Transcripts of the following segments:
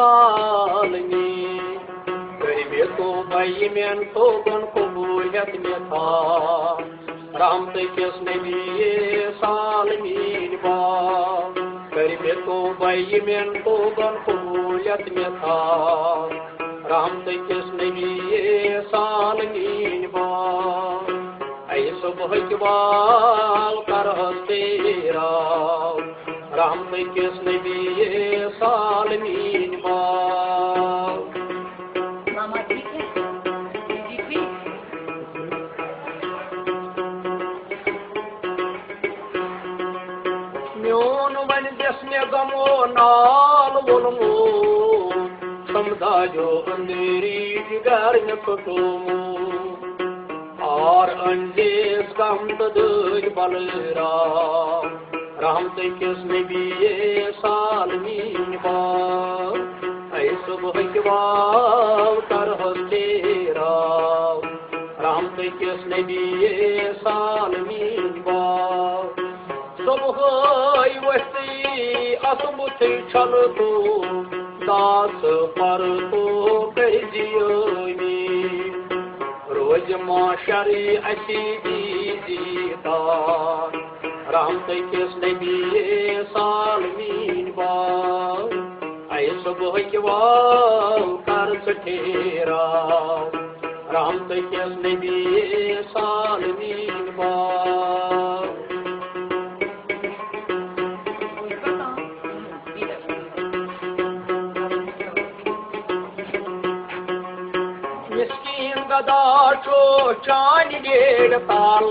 للعالمين كريمتو بيمن توبن قبولت ميتا رحمتك نبي سالمين با كريمتو بيمن توبن قبولت ميتا رحمتك نبي سالمين با أي صبح جبال كرهستيرا رحمتك نبي سالمين با मामा ठीक है जी ठीक म्योन वन जस्मे गमो नाल बोलमो समझा जो अंधेरी जिगर में फटोमो और अंदेश कम तदज बलरा रहमत नबी सालमीन बा ऐ सुबह जवाब कर तेरा रहमत नबी सालमीन बा सुबह वस्ती असमुथ छल तो दास पर तो कर जियोनी रोज माशरे अशी दीदा रहमत नबी सालमीन बा ऐ सुबह जवाब कर ठेरा रहमत नबी सालमीन बा गदाचो चान डेढ़ ताल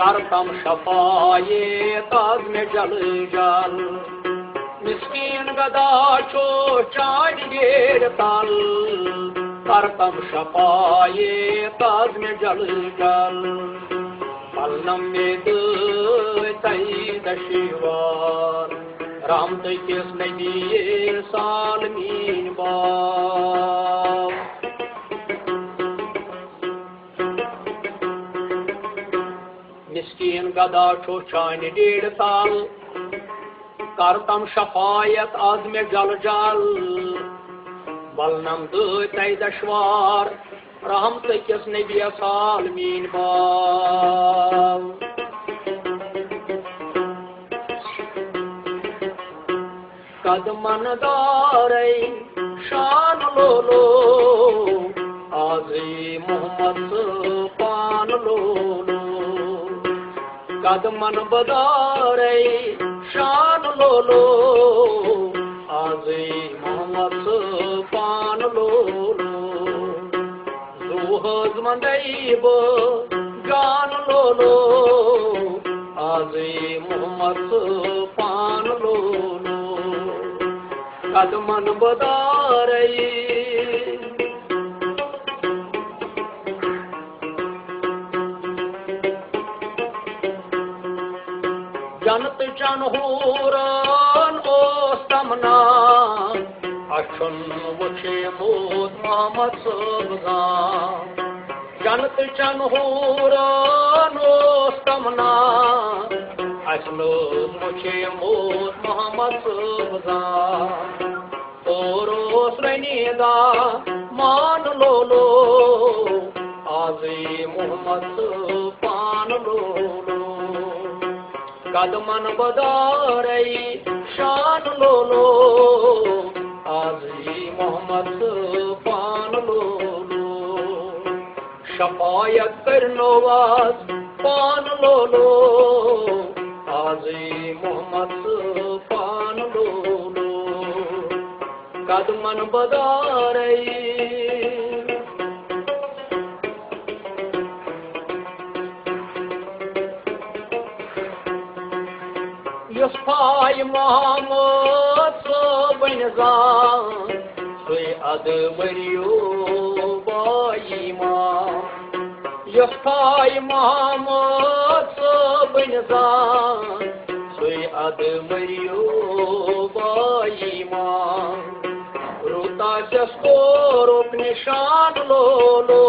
करतम शफाये ताज में जल जल मिस्कीन गदाचो चान डेढ़ ताल करतम शफाये ताज में जल जल पलनम में तई दशिवार रहमत नबी सालमीन बा मिस्कीन गदा छो चान डेढ़ ताल करतम शफायत आज में जल जल बलनम दई दशवार रहमत नबी सालमीन बा कदमन दारै शान लोलो आज़ी मोहम्मद पान लोलो कदमन बदारे शान लोलो आज़ी मोहम्मद पान लोलो ज़ोहज़ मंदैब जान लोलो आज़ी मोहम्मद पान लोलो कदमन बदारे जनत जनहूरन ओ समना अशन वचे मोद मोहम्मद सबगा जनत जनहूरन ओ समना अशन वचे मोद मोहम्मद सबगा ओरोस रनीदा मान लोलो आज़ी मोहम्मद पान लोलो कदमन बदारे शान लोलो आज़ी मोहम्मद पान लोलो शफायत करनो वाज पान लोलो आज़ी मोहम्मद पान लोलो कदमन बदारे युसफाय मोहम्मद सोबन जान सोय अदबरियो बाईमा युसफाय मोहम्मद सोबन जान सोय अदबरियो बाईमा रोता जसको रोक निशान लोलो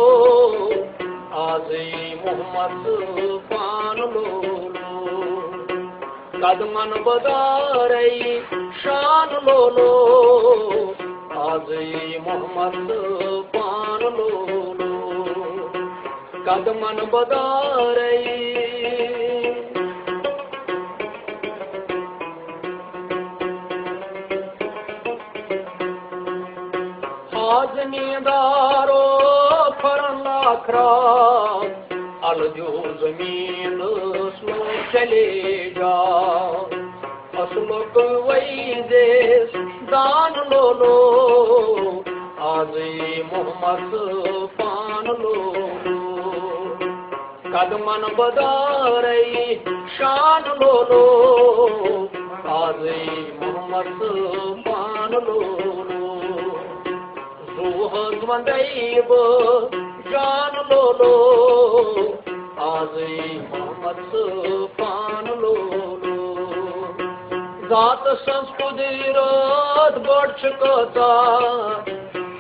आज़ी मोहम्मद पान लोलो कदमन बदारे शान लोलो आजई मोहम्मद पान लोलो कदमन बदारई हाजनीदारो फरन लाखरा अलजो जमीन स्लो चले जा असलक वैदेश दान लोलो आजई मोहम्मद पान लोलो कदमन बदारई शान लोलो आजई मोहम्मद पान लोलो रूह वंदैब जान लोलो आजई मोहम्मद पान लोलो जात संस्कृत बड़ कता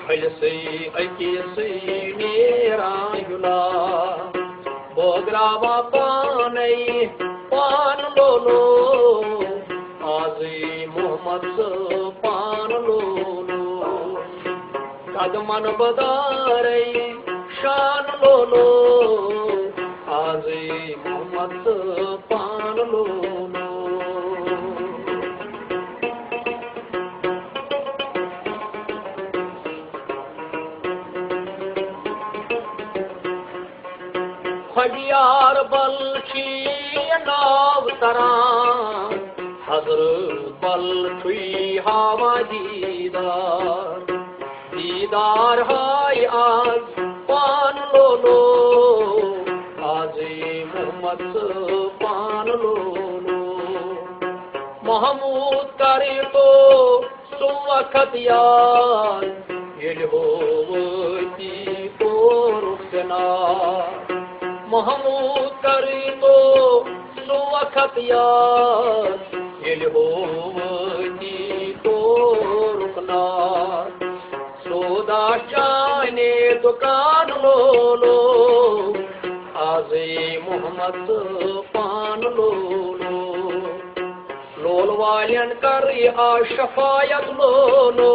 हलसै अकिसै नेरायुला बोग्रावा पानै पान लोलो आजई मोहम्मद पान लोलो कदमन बदारई शान लोलो आजई मोहम्मद पान लोलो खडियार बलची नाव तरान हजर बल छुई हवा दीदार दीदार हाय आज पान लोलो आजई मोहम्मद पान लोलो महमूद करे तो सुवखत यार ये होती तो रुखना महमूद करे तो सुवखत यार ये होती तो रुकना सौदा चाने दुकान लोलो आजई मोहम्मद पान लोलो लोल वालन कर आ शफायत लोलो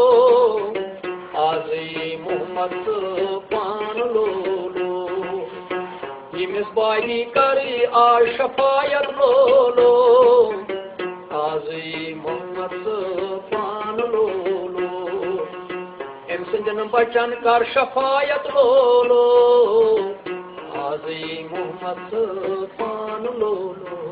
आजई मोहम्मद पान लोलो यमिस बागी कर आ शफायत लोलो आजई मोहम्मद पान लोलो एम संजन बचन कर शफायत लोलो आजई मोहम्मद पान लोलो